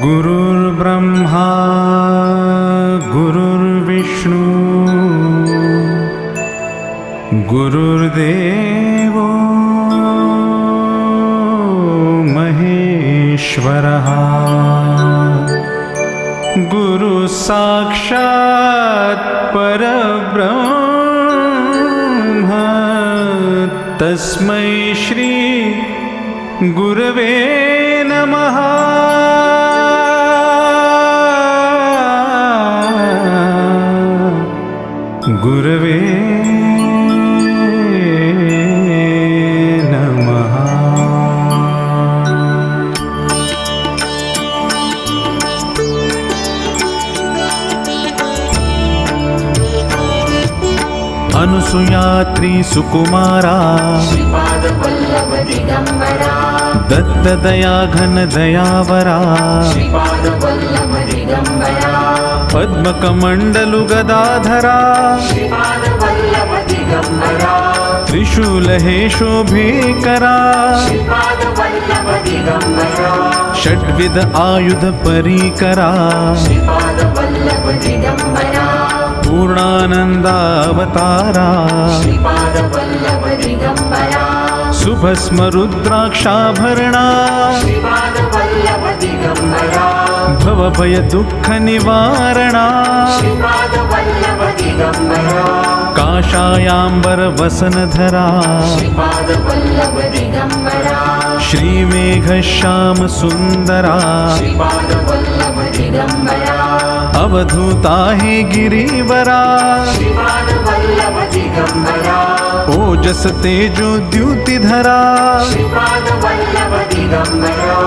गुरुर्ब्रह्मा गुरुर्विष्णू गुरुर्देवो महेश्वरः गुरु साक्षात् परब्रह्म तस्मै श्री गुरवे नमः। गुरवे नमः। अनुसुयात्री सुकुमारा श्रीपाद वल्लभ दिगंबरा दत्तदया घन दयावरा श्रीपाद वल्लभ दिगंबरा पद्मकमण्डलु गदाधरा श्रीपाद वल्लभ दिगंबरा त्रिशूल हे शोभेकरा श्रीपाद वल्लभ दिगंबरा षड्विध आयुध परीकरा श्रीपाद वल्लभ दिगंबरा पूर्णानन्दावतारा श्रीपाद वल्लभ दिगंबरा सुभस्म रुद्राक्षाभरणा श्रीपाद वल्लभ दिगंबरा भवभय दुःख निवारणा श्रीपाद वल्लभ दिगंबरा काषायाम्बर वसनधरा श्रीपाद वल्लभ दिगंबरा श्रीमेघश्याम सुन्दरा श्रीपाद वल्लभ दिगंबरा अवधूता हे गिरिवरा श्रीपाद वल्लभ दिगंबरा ओजस तेजो द्युतिधरा श्रीपाद वल्लभ दिगंबरा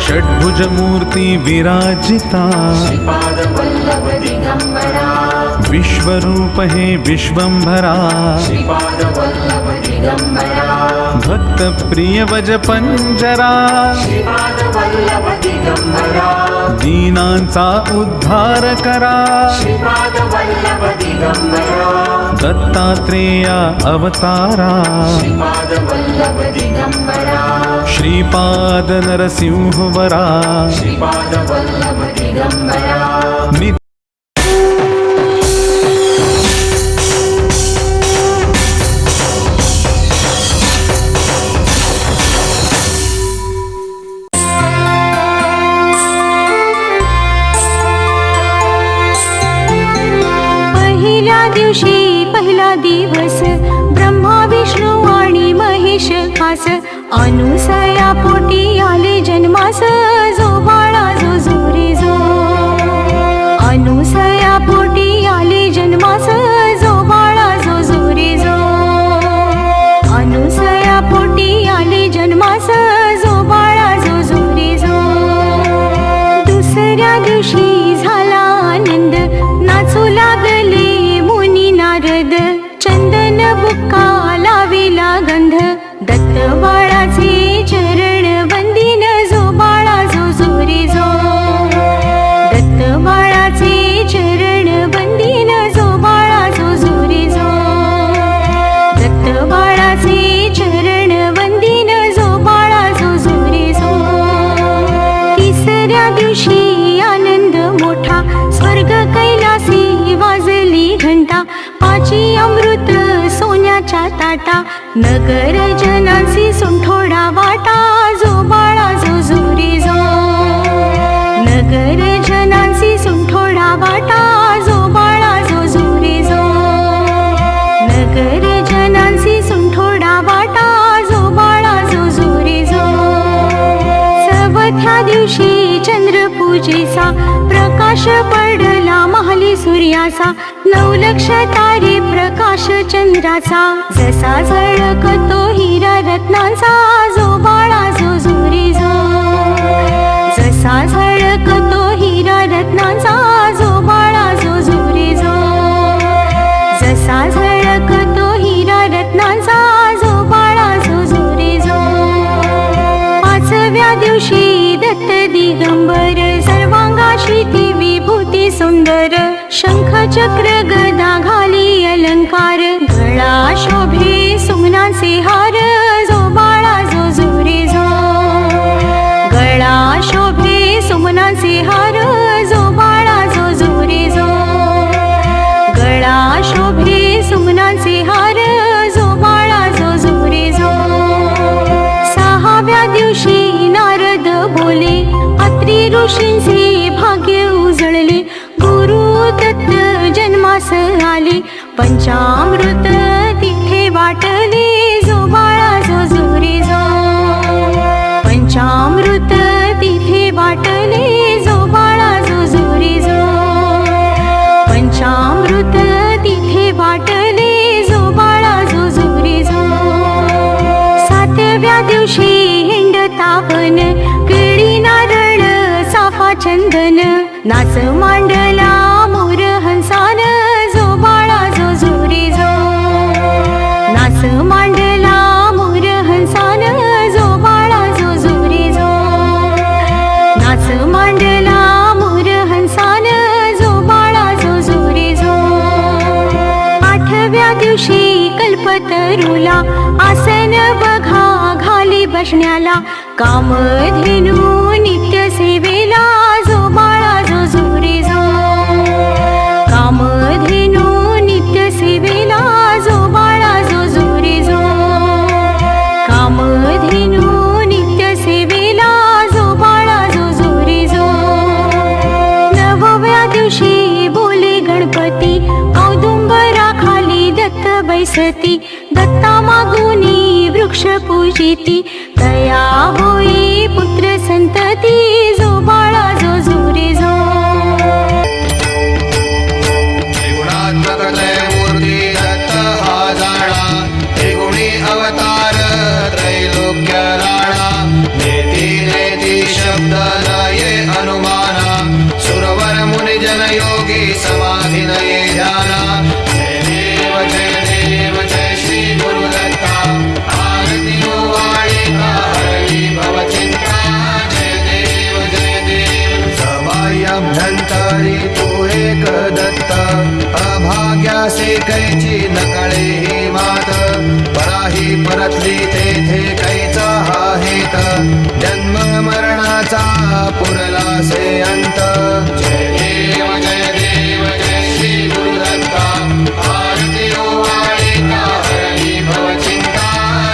षड्भुज मूर्ति विराजिता श्रीपाद वल्लभ दिगंबरा विश्वरूप हे विश्वंभरा श्रीपाद वल्लभ दिगंबरा भक्त प्रिय वज पंजरा श्रीपाद वल्लभ दिगंबरा दीनांचा उद्धार करा श्रीपाद वल्लभ दिगंबरा दत्तात्रेय अवतारा श्रीपाद वल्लभ दिगंबरा श्रीपाद नरसिंहवरा श्रीपाद वल्लभ दिगंबरा नित्य पहिला दिवस ब्रह्मा विष्णू आणि महेश खास अनुसया पोटी आले जन्मास जो बाळा जो जोरे जो अनुसया पोटी आले जन्मास जो बाळा जो जोरे जो अनुसया पोटी आले जन्मास जो बाळा जो जोरे जो दुसऱ्या दिवशी झाला आनंद नाचू लागले नारद चंदन बुक्का लाविला गंध दत्त बाळाचे चरण वंदिन जो बाळा जो जोरे जो दत्त बाळाचे चरण वंदिन जो बाळा जो जोरे जो दत्त बाळाचे चरण वंदिन जो बाळा जो जोरे जो तिसऱ्या दिवशी आनंद मोठा स्वर्ग कैलासी वाजली घंटा पाची अमृत सोन्याच्या ताटा नगर जनांसी सुंठोडा वाटा जो बाळा जो जोरे जो नगर जनांसी सुंठोडा वाटा जो बाळा जो जोरे जो नगर जनांसी सुंठोडा वाटा जो बाळा जो जोरे जो चौथ्या दिवशी चंद्र पूजेचा प्रकाश पडला महाली सूर्याचा 9 लक्ष तारे प्रकाश चंद्राचा जसा झळकतो हिरा रत्नांचा जो बाळा जो जोरे जो जसा झळकतो हिरा रत्नांचा जो बाळा जो जोरे जो जसा झळकतो हिरा रत्नांचा जो बाळा जो जोरे जो पाचव्या दिवशी दत्त दिगंबर सर्वांगाशी ती विभूती सुंदर शंख चक्र गदा घाली अलंकार गळा शोभे सुमनांचे हार जो बाळा जो जोरे जो सुमनाचे हार जो बाळा जो जोरे जो गळा शोभे सुमनाचे हार जो बाळा जो जोरे जो सहाव्या दिवशी नारद बोले अत्री ऋषींचे भाग्य उजळले गुरु दत्त जन्मास आले पंचामृत तिथे वाटले जो बाळा जो जोरे जो पंचामृत तिथे वाटले जो बाळा जो जोरे जो पंचामृत तिथे वाटले जो बाळा जो जोरे जो सातव्या दिवशी हिंडता वन केळी नारळ चाफा चंदन नाच मांडला मोर हंसान जो बाळा जो जोरे जो नाच मांडला मोर हंसान जो बाळा जो जोरे जो नाच मांडला मोर हंसान जो बाळा जो जोरे जो आठव्या दिवशी कल्पतरूला आसन बघा घाली बसण्याला कामधेनू नित्य सेवेला जो बाळा जो जोरे जो कामधेनू नित्य सेवेला जो बाळा जो जोरे जो कामधेनू नित्य सेवेला जो बाळा जो जोरे जो नवव्या दिवशी बोले गणपती औदुंबरा खाली दत्त बैसती दत्ता मागुनी वृक्ष पूजिती तया होई पुत्र संतती जो बाळा जो जोरे जो त्रिगुणात्मक त्रयमूर्ती दत्त हा जाणा त्रिगुणी अवतार त्रैलोक्य राणा नेती नेती शब्द नये अनुमाना सुरवर मुनिजन योगी समाधी नये ध्याना जय देव जय श्री गुरुदत्ता आरती वाणिका हरली भवचिंता जय देव सबाह्यभ्यंतरी तू एक दत्त अभाग्यासे कैची नकळे ही मात पराही परतली तेथे कैचा हा हेत जन्म मरणाचा पुरला से अंत जय देव जय श्री गुरुदत्ता आरती वाणिका हरली भवचिंता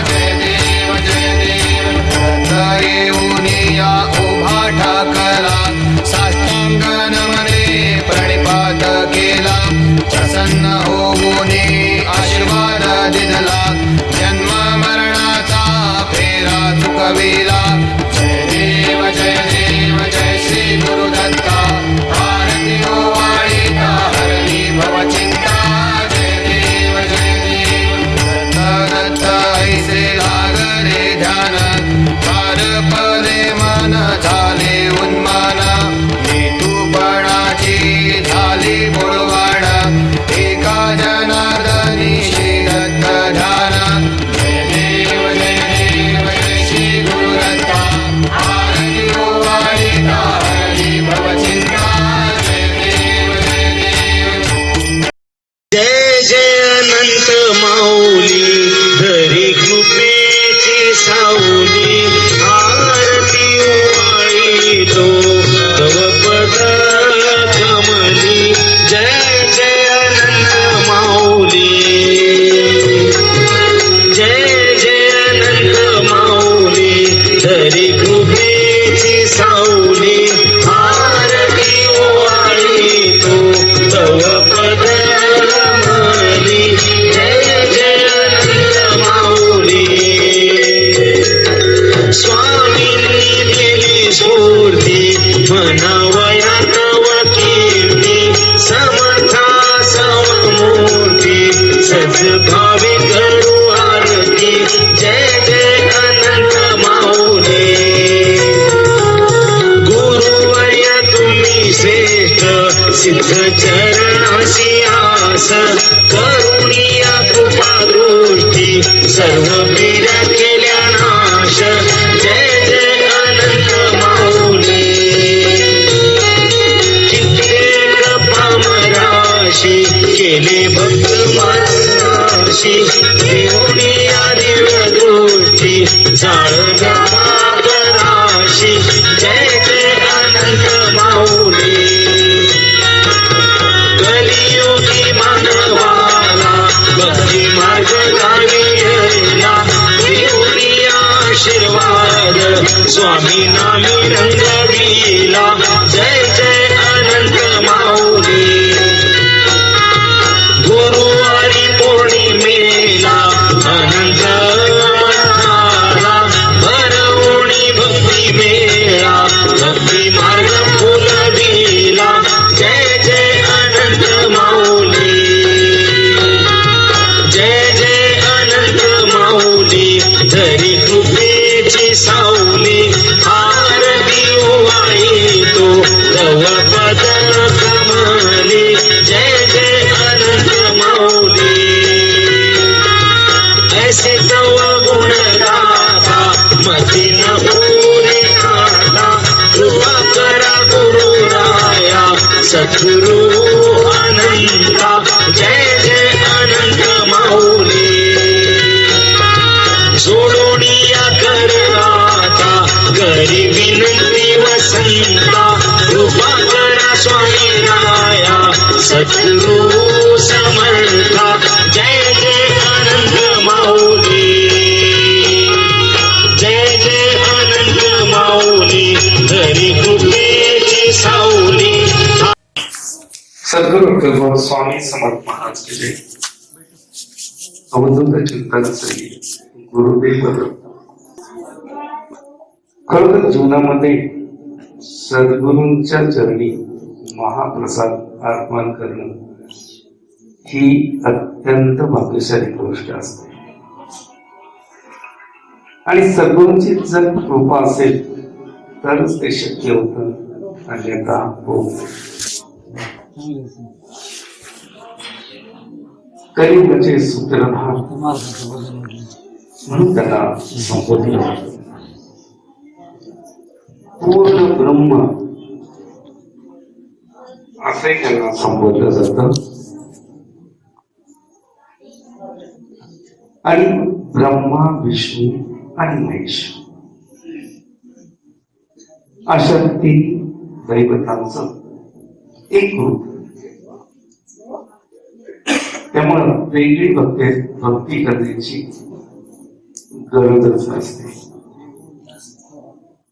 जय देव दत्त येऊनी या उभा ठाकला साष्टांग नमने प्रणिपात केला प्रसन्न होऊनी आशीर्वाद दिला जन्म मरणाचा फेरा चुकविला जय देव जय श्री गुरुदत्ता आरती वाणिका हरली भवचिंता जय देव दत्त दत्त ऐसे लागरे ध्यान पार परे मन झाले उन्माना हेतूपणाची झाली बुडवाड एका जनार्दनी श्री दत्त ध्यान जय देव जय श्री गुरुदत्ता आरती वाणिका हरली भवचिंता जय देव जय जय अनंत माऊली धरी कृपेची सावली आरती वाळी तो तव पद कमली जय जय अनंत माऊली जय जय अनंत माऊली धरी कृपेची सावली आरती वाळी तो तव पद कमली जय जय अनंत माऊली स्वामींनी दिली स्फूर्ती म्हणावया तव कीर्ती समर्था सममूर्ती सद्भावी करू आरती जय जय अनंत माऊली पद स्वामी नामी रंगविला जय जय अनंत माऊली गुरुवारी पौर्णिमेला अनंत मठाला भरवणी भक्ती मेळा भक्ती मार्ग फुलविला जय जय अनंत माऊली जय जय अनंत माऊली धरी कृपेची सावली आरती ओवाळी तो गवपद कमली जय जय अनंत माऊली ऐसे तव गुण गाथा मती न पुरे आता कृपा करा गुरु राया सद्गुरु अनंता जय जय अनंत माऊली सोडोनिया कर आता करी विनंती वसंता कृपा करा स्वामी राया सद्गुरु समर्था जय जय अनंत माऊली जय जय अनंत माऊली धरी कृपेची सावली सद्गुरु विठ्ठल स्वामी समर्थ महाराज की जय. अवधूत चिंतन श्री गुरुदेव दत्त. खरं जीवनामध्ये सद्गुरूंच्या चरणी महाप्रसाद अर्पण करणं ही अत्यंत भाग्यशाली गोष्ट असते आणि सद्गुरूंची जर कृपा असेल तरच ते शक्य होतं अन्यथा होत कलियुगाचे सूत्रधार म्हणून त्यांना संबोधलं जातं. पूर्ण ब्रह्म असे त्यांना संबोधलं जातं आणि ब्रह्मा विष्णू आणि महेश अशा तीन दैवतांचं एक रूप. त्यामुळं वेगळी भक्ती करण्याची गरजच नसते.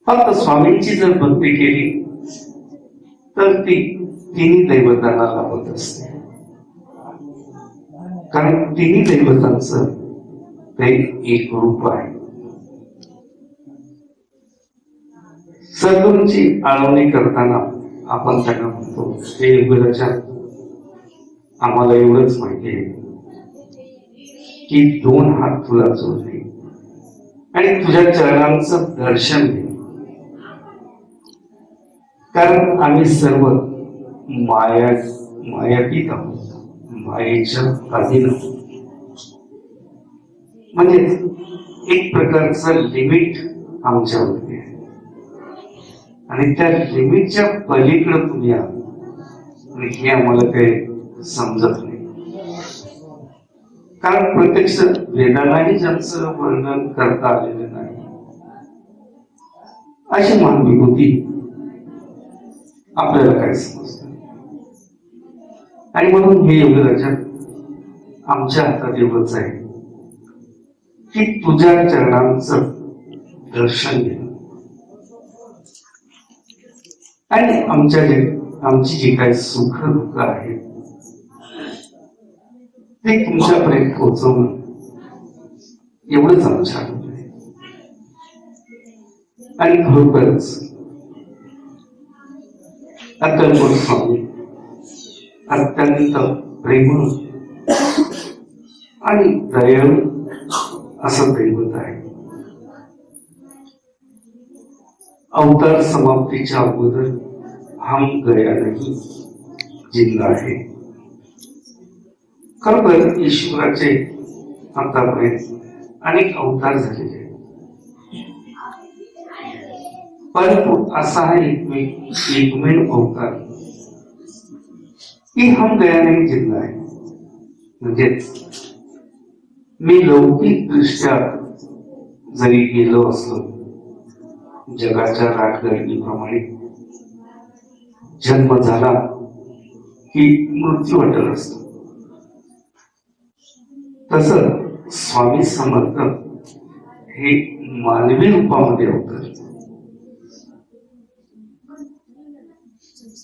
फक्त स्वामींची जर भक्ती केली तर ती तिन्ही दैवतांना लाभत असते. कारण तिन्ही दैवतांचं ते एक रूप आहे. सद्गुरूंची आळवणी करताना आपण त्यांना म्हणतो हे युगराजा, आम्हाला एवढंच माहिती आहे की 2 हात तुला जोडले आणि तुझ्या चरणांचं दर्शन घे. कारण आम्ही सर्व मायातीत आहोत, मायेच्या अधीन आहोत. म्हणजे एक प्रकारचं लिमिट आमच्यावरती आहे आणि त्या लिमिटच्या पलीकडे तुम्ही आहात आणि हे आम्हाला काही समजत नाही. कारण प्रत्यक्ष वेदांनाही ज्यांचं वर्णन करता आलेलं नाही अशी महाविभूती आपल्याला काय समजत. आणि म्हणून हे योगराजा आमच्या हातात एवढंच आहे की तुझ्या चरणांचं दर्शन घे आणि आमची जी काही सुख दुःख आहेत ते तुमच्यापर्यंत पोहोचवणं एवढंच आमच्या हातात आहे. आणि खरोखरच अक्कलकोट स्वामी अत्यंत प्रेमळ आणि दयाळू असं दैवत आहे. अवतार समाप्तीच्या अगोदर हम गया नहीं जिंदा आहे. खरं तर ईश्वराचे आतापर्यंत अनेक अवतार झालेले आहेत, परंतु असा हा एकमेव अवतार की हम गया नहीं जिंदा आहे. म्हणजेच मी लौकिक दृष्ट्या जरी गेलो असलो जगाच्या राजगर्दीप्रमाणे जन्म झाला की मृत्यू अटल असतो, तस स्वामी समर्थ हे मानवी रूपामध्ये अवतरले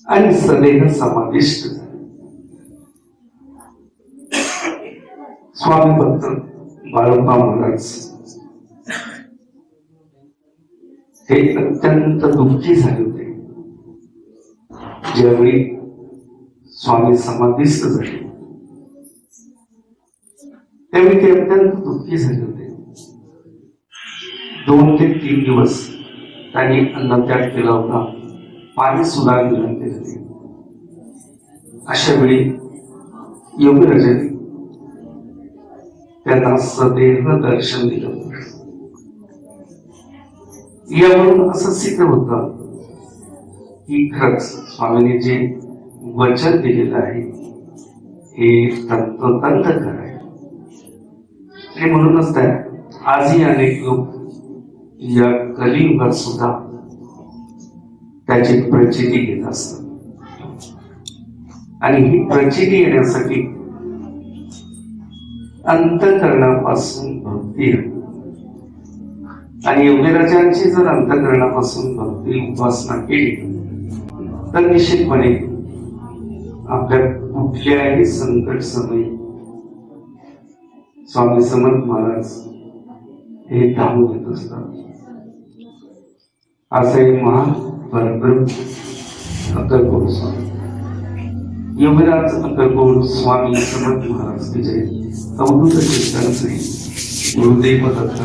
आणि सदैव समाविष्ट झाले. स्वामी भक्त बाळोबा महाराज हे अत्यंत दुःखी झाले होते ज्यावेळी स्वामी समाधिस्थ झाले. त्यावेळी ते अत्यंत दुःखी झाले होते. 2 ते 3 दिवस त्यांनी अन्नत्याग केला होता, पाणी सुद्धा ग्रहण केले होते. अशा वेळी योगराजांनी त्यांना सदैव दर्शन दिलं होतं. यावरून असं सिद्ध होतं की खरंच स्वामींनी जे वचन दिलेलं आहे हे तंतोतंत खरं आहे. आणि म्हणूनच त्या आजही अनेक लोक या कलियुगात सुद्धा त्याची प्रचिती घेत असतात. आणि ही प्रचिती येण्यासाठी अंतःकरणापासून भक्ती आणि योगीराजांची जर अंतःकरणापासून भक्ती उपासना केली तर निश्चितपणे आपल्या कुठल्याही संकट समयी स्वामी समर्थ महाराज हे धावून येत असतात. असे महान परब्रह्म अक्कलकोट स्वामी योगीराज अक्कलकोट स्वामी समर्थ महाराज की जय. अवधूत चिंतन श्री गुरुदेव दत्त.